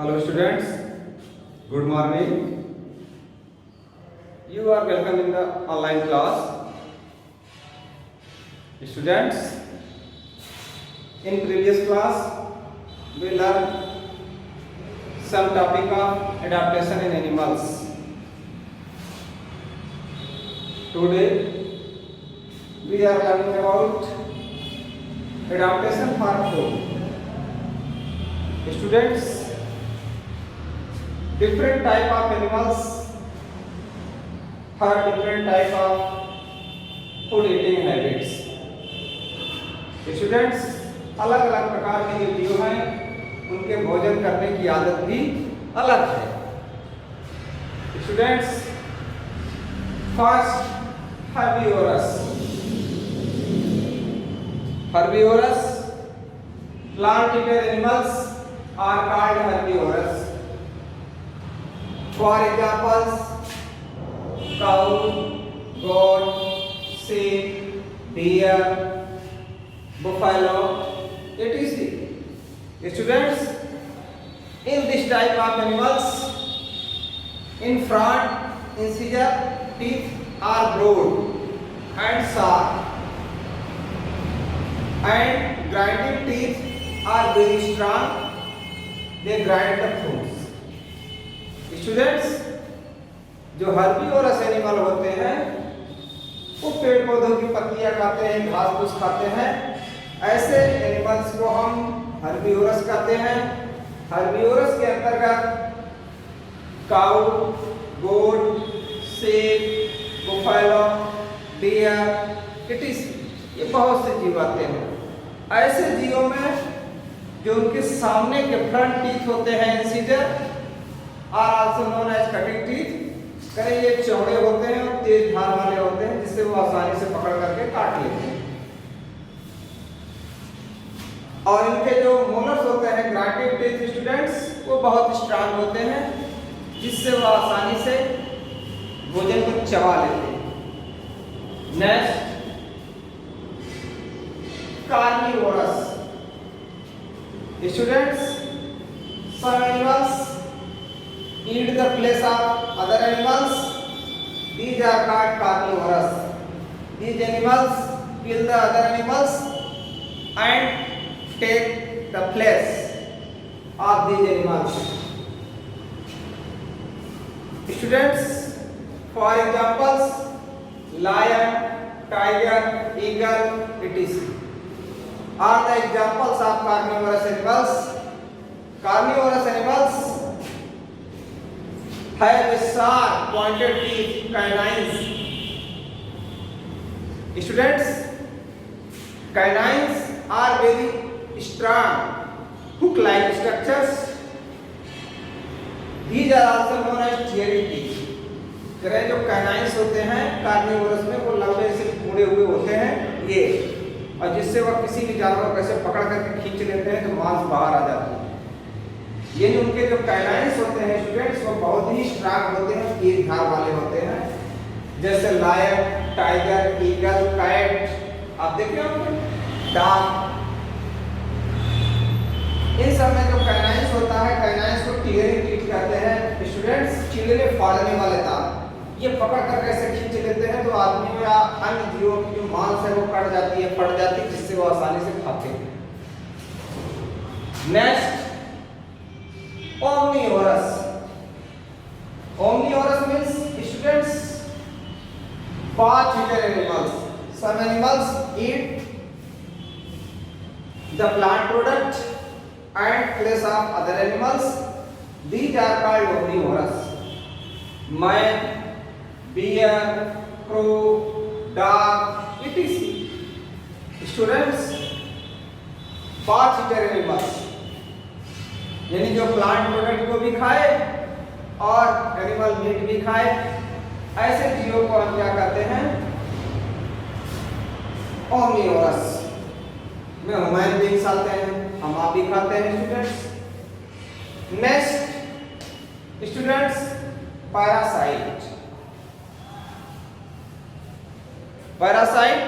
Hello students, good morning. You are welcome in the online class. Students, in previous class we learned some topic of adaptation in animals. Today we are learning about adaptation for food. Students, different type of animals have different type of food eating habits. Students, अलग अलग प्रकार के जो जीव हैं उनके भोजन करने की आदत भी अलग है. Students, first herbivorous. Herbivorous plant eater animals are called herbivorous. For examples, cow, goat, sheep, deer, buffalo, etc. Students, in this type of animals, in front incisor teeth are broad and sharp, and grinding teeth are very strong. They grind the fruits. Students, जो herbivorous animal होते हैं वो पेड़ पौधों की पत्तियां खाते हैं, घास फूस खाते हैं. ऐसे एनिमल्स को हम हर्बीवोरस कहते हैं. हर्बीवोरस के अंतर्गत काऊ, गोट, शेप, बुफैलो, डियर, ये बहुत से जीव आते हैं. ऐसे जीवों में जो उनके सामने के फ्रंट टीथ होते हैं, incisor, are also known as cutting teeth, करें ये चौड़े होते हैं और तेज धार वाले होते हैं जिससे वो आसानी से पकड़ करके काट लेते हैं. और इनके जो मोलर्स होते हैं, ग्राइंडिंग टीथ, स्टूडेंट्स, वो बहुत स्ट्रांग होते हैं जिससे वो आसानी से भोजन को चबा लेते हैं. Next, carnivorous. Students, some animals eat the flesh of other animals. These are called carnivorous. These animals kill the other animals and take the flesh of these animals. Students, for examples, lion, tiger, eagle, etc. are the examples of carnivorous animals. Carnivorous animals have a sharp pointed teeth, canines. Students, canines are very strong hook-like structures. These are also known as hairy teeth. करें जो canines होते हैं carnivorous में, वो लंबे से मुड़े हुए होते हैं ये, और जिससे वह किसी भी जानवर को ऐसे पकड़ करके खींच लेते हैं तो मांस बाहर आ जाता है. ये जो उनके जो कैनाइंस होते हैं स्टूडेंट्स, वो बहुत ही स्ट्रांग होते हैं, तेज धार वाले होते हैं. जैसे लायन, टाइगर, ईगल, कैट, आप देखिए डॉग, इन सब में जो कैनाइंस होता है, कैनाइंस को टिगरिंग टीथ कहते हैं. स्टूडेंट्स, चिल्ले फाड़ने वाले दांत, ये पकड़ कर कैसे खींच लेते हैं तो आदमी या अन्य जीवों की जो मांस है वो कट जाती है, फट जाती है, जिससे वो आसानी से खाते हैं. Next, omnivorous. Omnivorous means, students, path-eater animals. Some animals eat the plant product and flesh of other animals. These are called omnivorous. Man, bear, crow, dog, etc. Students, path-eater animals यानी जो प्लांट प्रोडक्ट को भी खाए और animal meet भी खाए, ऐसे जीवों को हम क्या कहते हैं? ओमनिवोरस. में ह्यूमन बींग्स आते हैं, हम आप भी खाते हैं students. Next students, parasite. Parasite,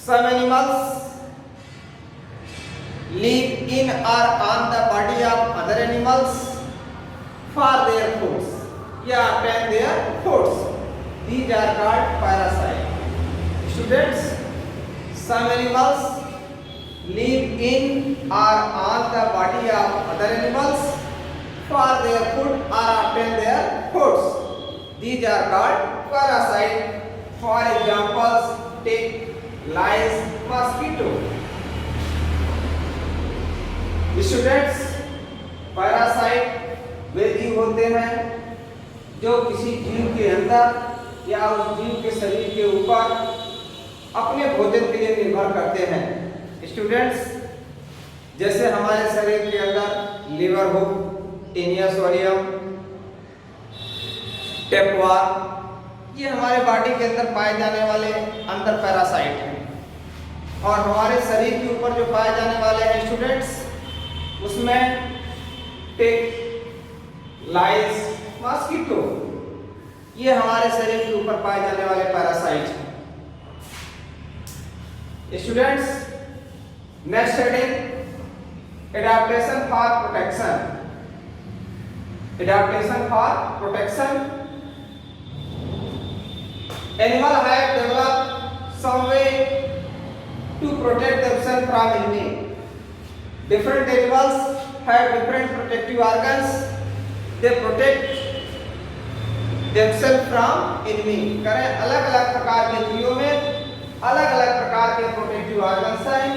some animals live in or on the body of other animals for their foods या obtain their foods. These are called parasite. Students, some animals live in or on the body of other animals for their food or obtain their foods. These are called parasite. For examples, take lice, mosquito. Students, parasite वे जीव होते हैं जो किसी जीव के अंदर या उस जीव के शरीर के ऊपर अपने भोजन के लिए निर्भर करते हैं। स्टूडेंट्स, जैसे हमारे शरीर के अंदर लीवर हो, टीनिया सोडियम, टेपवार, ये हमारे बॉडी के अंदर पाए जाने वाले अंदर पैरासाइट हैं। और हमारे शरीर के ऊपर जो पाए जाने वाले हैं स्टूडेंट्स, उसमें टिक, लाइस, मॉस्किटो, ये हमारे शरीर के ऊपर पाए जाने वाले पैरासाइट हैं। Students, next heading, adaptation for protection. Adaptation for protection, animal have developed some way to protect themselves from enemy. Different animals have different protective organs. They protect themselves from enemy. करें अलग-अलग प्रकार के जीवों में अलग-अलग प्रकार के प्रोटेक्टिव ऑर्गन्स हैं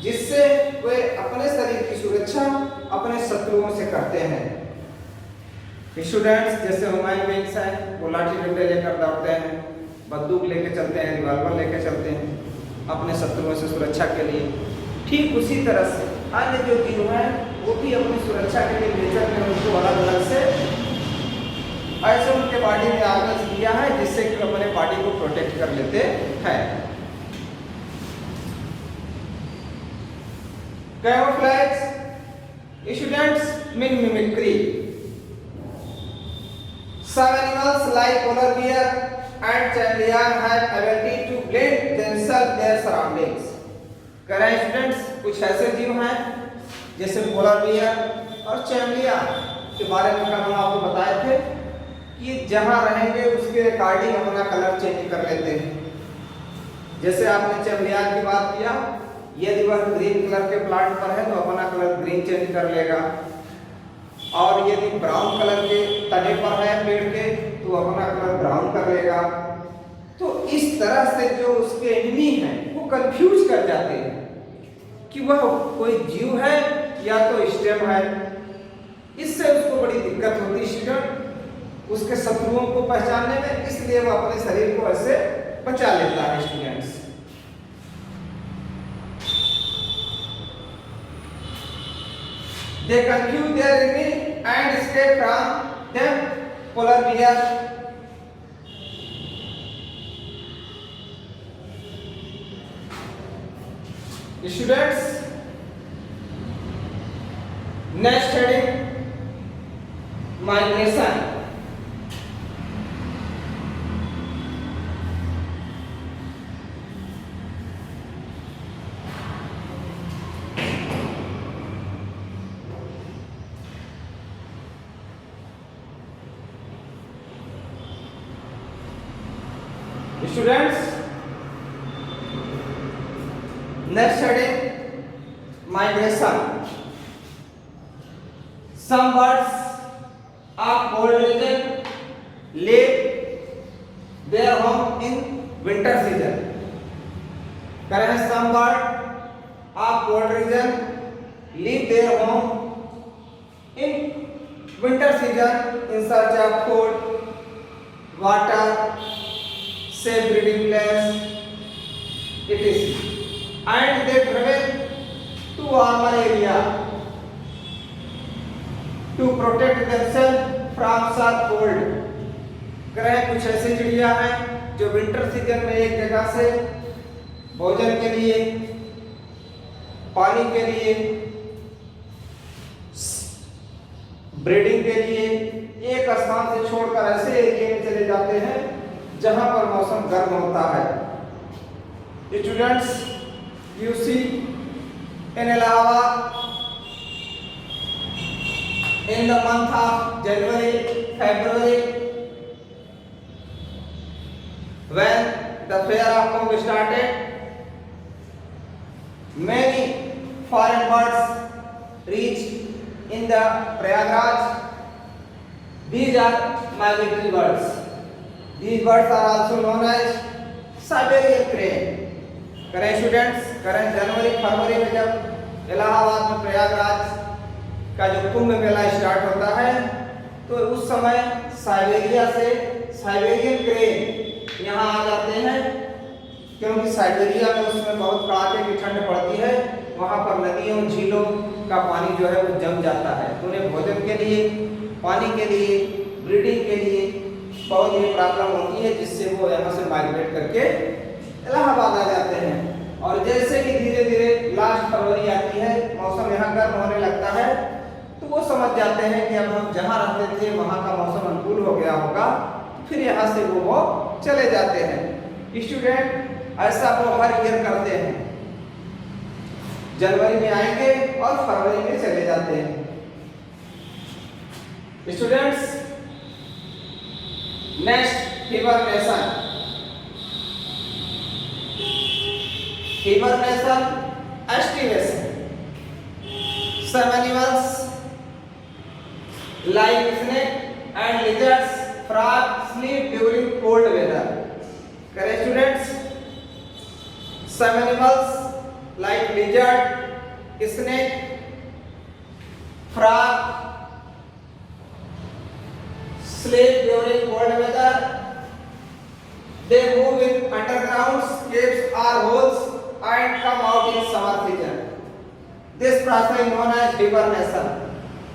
जिससे वे अपने शरीर की सुरक्षा अपने शत्रुओं से करते हैं। स्टूडेंट्स, जैसे ह्यूमन बीइंग्स हैं, वो लाठी डंडे लेकर दौड़ते हैं, बंदूक लेके चलते हैं, रिवॉल्वर लेके चलते हैं अपने शत्रुओं से सुरक्षा के लिए। ठीक उसी तरह से अन्य जो जीव हैं वो भी अपनी सुरक्षा के लिए नेचर ने उनको अलग अलग से ऐसे उनके बॉडी में ऑर्गन्स दिया है जिससे कि अपने बॉडी को प्रोटेक्ट कर लेते हैं। Camouflage, students, mimicry. Some animals like polar bear and chameleon have ability to blend themselves their surroundings. करें स्टूडेंट्स, कुछ ऐसे जीव हैं जैसे पोलर बियर और चैमलियन के बारे में कल हम आपको बताए थे कि जहां रहेंगे उसके अकॉर्डिंग अपना कलर चेंज कर लेते हैं। जैसे आपने चैमलियन की बात किया, यदि वह ग्रीन कलर के प्लांट पर है तो अपना कलर ग्रीन चेंज कर लेगा, और यदि ब्राउन कलर के तने पर है पेड़ के तो अपना कलर ब्राउन कर लेगा। तो इस तरह से जो उसके एनिमी हैं वो कंफ्यूज कर जाते हैं कि वह कोई जीव है या तो स्टेम है। इससे उसको बड़ी दिक्कत होती है स्टूडेंट उसके शत्रुओं को पहचानने में, इसलिए वो अपने शरीर को ऐसे बचा लेता है। Students, they confuse their enemy and escape from them. Polar bear, students, next heading, migration. Students, next heading, migration. Some birds of cold region leave their home in winter season. करें, some bird of cold region leave their home in winter season in search of food, water, safe breeding place, etc. And they travel to warmer area to protect themselves from such cold. करें, कुछ ऐसी चिड़िया हैं जो winter season में एक जगह से भोजन के लिए, पानी के लिए, ब्रीडिंग के लिए एक स्थान से छोड़कर ऐसे एरिया में चले जाते हैं जहां पर मौसम गर्म होता है। Students, you see in Allahabad in the month of January, February, when the fair of Kumbh started, many foreign birds reached in the Prayagraj. These are migratory birds. These birds are also known as Siberian crane. करें students, करें जनवरी फरवरी में जब इलाहाबाद में प्रयागराज का जो Kumbh Mela start होता है तो उस समय साइबेरिया से साइबेरियन क्रेन यहाँ आ जाते हैं, क्योंकि साइबेरिया में उसमें बहुत कड़ाके की ठंड पड़ती है, वहाँ पर नदियों झीलों का पानी जो है वो जम जाता है, तो उन्हें भोजन के लिए, पानी के लिए, ब्रीडिंग के लिए बहुत ही प्रॉब्लम होती है, जिससे वो यहाँ से माइग्रेट करके इलाहाबाद आ जाते हैं। और जैसे ही धीरे धीरे लास्ट फरवरी आती है, मौसम यहाँ गर्म होने लगता है, तो वो समझ जाते हैं कि अब हम जहाँ रहते थे वहाँ का मौसम अनुकूल हो गया होगा, फिर यहाँ से वो चले जाते हैं। स्टूडेंट ऐसा वो हर ईयर करते हैं, जनवरी में आएंगे और फरवरी में चले जाते हैं। Students, next hibernation. Hibernation, estivation. Some animals like snake and lizards, frog sleep during cold weather. Correct students? Some animals like lizard, snake, frog sleep during cold weather. They move in underground caves or holes and come out in summer season. This process is known as hibernation.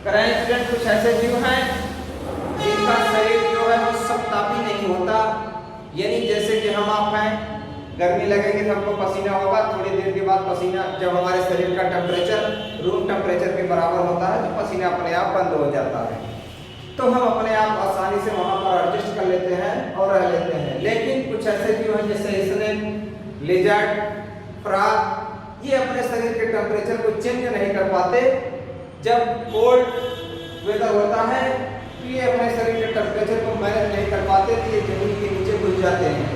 करें student, कुछ ऐसे जीव हैं जिनका शरीर जो है वो सप्तापी नहीं होता, यानी जैसे कि हम आप हैं, गर्मी लगेगी तो हमको पसीना होगा, थोड़ी देर के बाद पसीना, जब हमारे शरीर का टेम्परेचर रूम टेम्परेचर के बराबर होता है तो पसीना अपने आप बंद हो जाता है, तो हम अपने आप आसानी से वहाँ पर एडजस्ट कर लेते हैं और रह लेते हैं। लेकिन कुछ ऐसे जीव हैं जैसे स्नेक, लिजर्ड, फ्रॉग, ये अपने शरीर के टेम्परेचर को चेंज नहीं कर पाते। जब कोल्ड वेदर होता है तो ये अपने शरीर के टेम्परेचर को मैनेज नहीं कर पाते, तो ये जमीन के नीचे घुस जाते हैं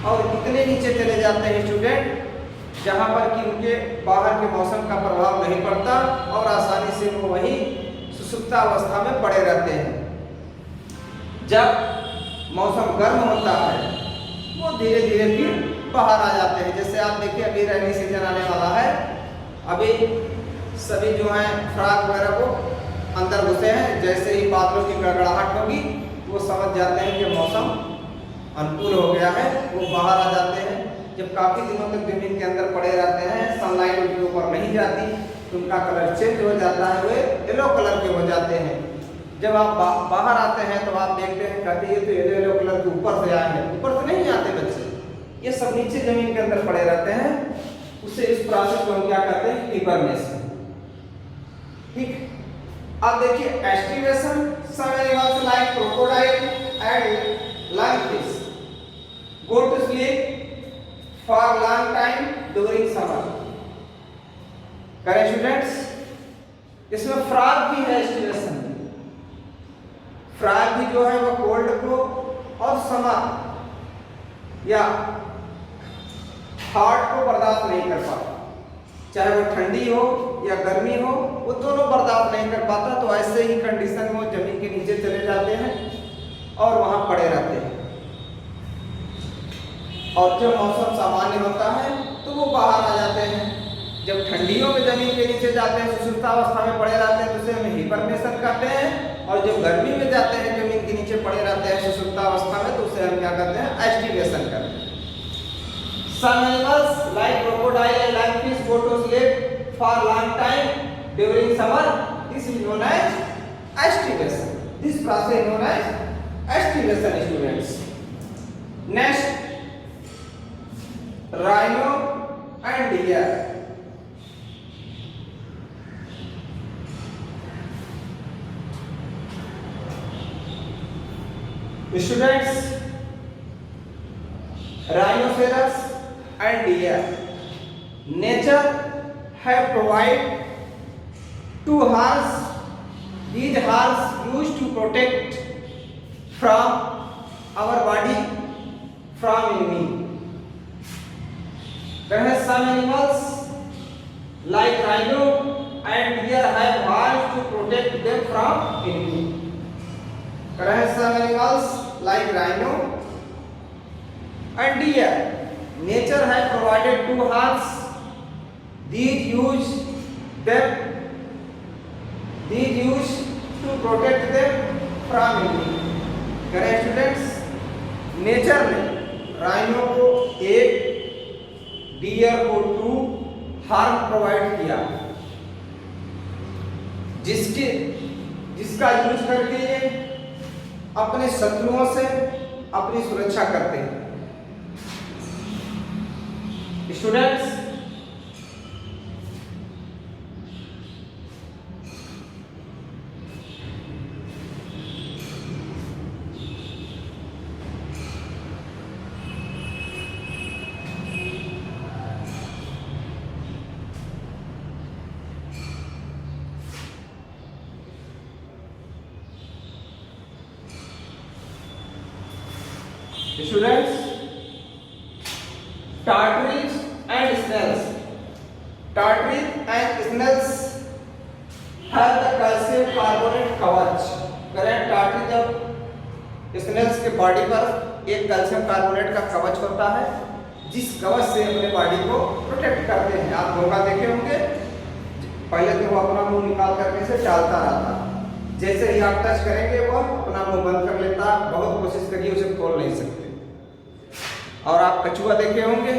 और इतने नीचे चले जाते हैं स्टूडेंट जहाँ पर कि उनके बाहर के मौसम का प्रभाव नहीं पड़ता और आसानी से वो वही सुसुप्तावस्था में पड़े रहते हैं। जब मौसम गर्म होता है वो धीरे धीरे फिर बाहर आ जाते हैं। जैसे आप देखिए अभी रेनी सीजन आने वाला है, अभी सभी जो हैं फ्रॉग वगैरह को अंदर घुसे हैं, जैसे ही बादलों की गड़गड़ाहट होगी वो समझ जाते हैं कि मौसम अनुकूल हो गया है, वो बाहर आ जाते हैं। जब काफ़ी दिनों तक जमीन के अंदर पड़े रहते हैं, सनलाइट उनके ऊपर नहीं जाती, तो उनका कलर चेंज हो जाता है, वे येलो कलर के हो जाते हैं। जब आप बाहर आते हैं तो आप देखते हैं, कहते हैं ये तो येलो कलर के ऊपर से आए हैं, ऊपर से नहीं आते बच्चे, ये सब नीचे जमीन के अंदर पड़े रहते हैं। उससे इस प्रोसेस को हम क्या कहते हैं, हिबरनेशन। ठीक, अब देखिए aestivation. Some animals like crocodile and lungfish go to sleep for long time during summer. करें स्टूडेंट्स, इसमें फ्रॉग भी है एस्टिवेशन। फ्रॉग भी जो है वो कोल्ड को और समर या हॉट को बर्दाश्त नहीं कर पाता, चाहे वो ठंडी हो या गर्मी हो, वो दोनों बर्दाश्त नहीं कर पाता। तो ऐसे ही कंडीशन में वो जमीन के नीचे चले जाते हैं और वहां पड़े रहते हैं। और जब मौसम सामान्य होता है तो वो बाहर आ जाते हैं। जब ठंडियों में जमीन के नीचे जाते हैं, सुसुप्तावस्था में पड़े रहते हैं, तो उसे हम हिबरनेशन कहते हैं। और जब गर्मी में जाते हैं, जमीन के नीचे पड़े रहते हैं सुसुप्तावस्था में, तो उसे हम क्या कहते हैं, एस्टिवेशन करते हैं। Some animals like crocodile and lungfish go to sleep for long time during summer. This is known as estivation. This process is known as estivation, students. Next, rhino and deer. Students, rhinoceros and deer. Nature have provide two horns. These horns used to protect from our body from enemy. There are some animals like rhino and deer have horns to protect them from enemy. There are some animals like rhino and deer. Nature has provided two horns. These used to protect them from enemy. करें students, nature ने rhino को एक, dear को to horn provide किया, जिसका use करके ये अपने शत्रुओं से अपनी सुरक्षा करते हैं. Students, tartarids and snails. Tartarids and snails have the calcium carbonate कवच. करें, tartarids जब snails के बॉडी पर एक कैल्शियम कार्बोनेट का कवच होता है, जिस कवच से अपने बॉडी को प्रोटेक्ट करते हैं. आप घोंघा देखे होंगे, पहले तो वो अपना मुंह निकाल करके से डालता रहता, जैसे ही आप टच करेंगे वो अपना मुंह बंद कर लेता. बहुत कोशिश करिए, उसे खोल नहीं सकते. और आप कछुआ देखे होंगे,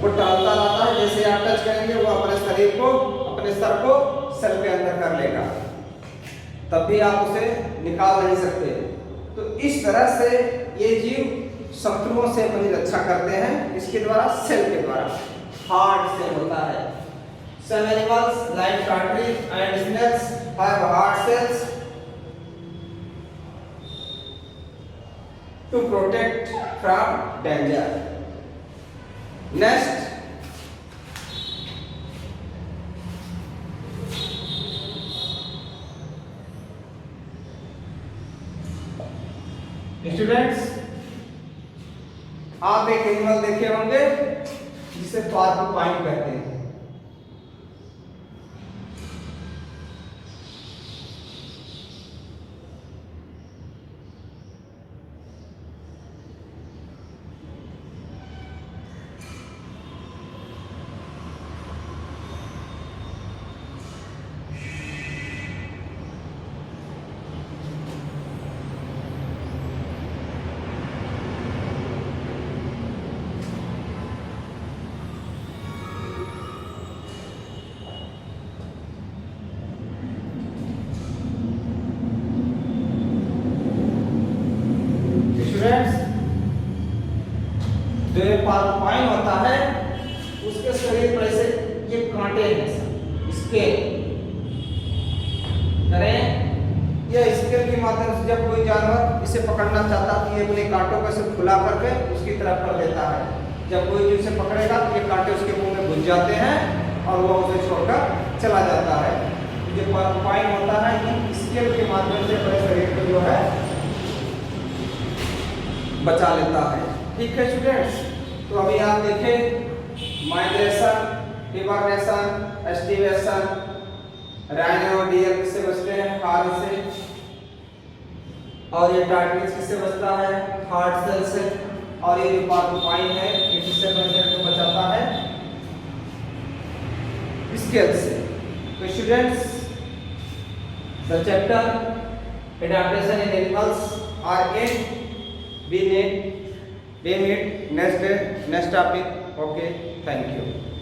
वो टालता रहता है, जैसे आप टच करेंगे वो अपने शरीर को, अपने सर को सेल के अंदर कर लेगा, तब भी आप उसे निकाल नहीं सकते. तो इस तरह से ये जीव शत्रुओं से अपनी रक्षा करते हैं, इसके द्वारा, सेल के द्वारा. हार्ड सेल होता है. Some animals like tartarids and snails have hard cells to protect from danger. Next, students, आप एक एनिमल देखे होंगे जिसे पोर्कुपाइन कहते हैं. जो ये पोर्कुपाइन होता है, उसके शरीर पर ऐसे ये कांटे हैं, इसके करें, यह स्केल के माध्यम से जब कोई जानवर इसे पकड़ना चाहता है, ये अपने कांटों को ऐसे खुला करके उसकी तरफ कर देता है. जब कोई जीव इसे पकड़ेगा तो ये कांटे उसके मुंह में घुस जाते हैं और वो उसे छोड़कर चला जाता है. जो पोर्कुपाइन होता है, ये स्केल के माध्यम से अपने शरीर को जो है बचा लेता है. ठीक है स्टूडेंट्स, तो अभी आप देखें माइग्रेशन, हिबरनेशन, एस्टिवेशन, राइनो और डियर किससे बचते हैं? हार्न से. और ये टार्टरिड्स किससे बचता है? हार्ड सेल से. और ये जो पोर्कुपाइन है, ये किससे बचाता है? स्केल से. तो students, the chapter adaptation in animals are end. We meet next day, next topic. Okay, thank you.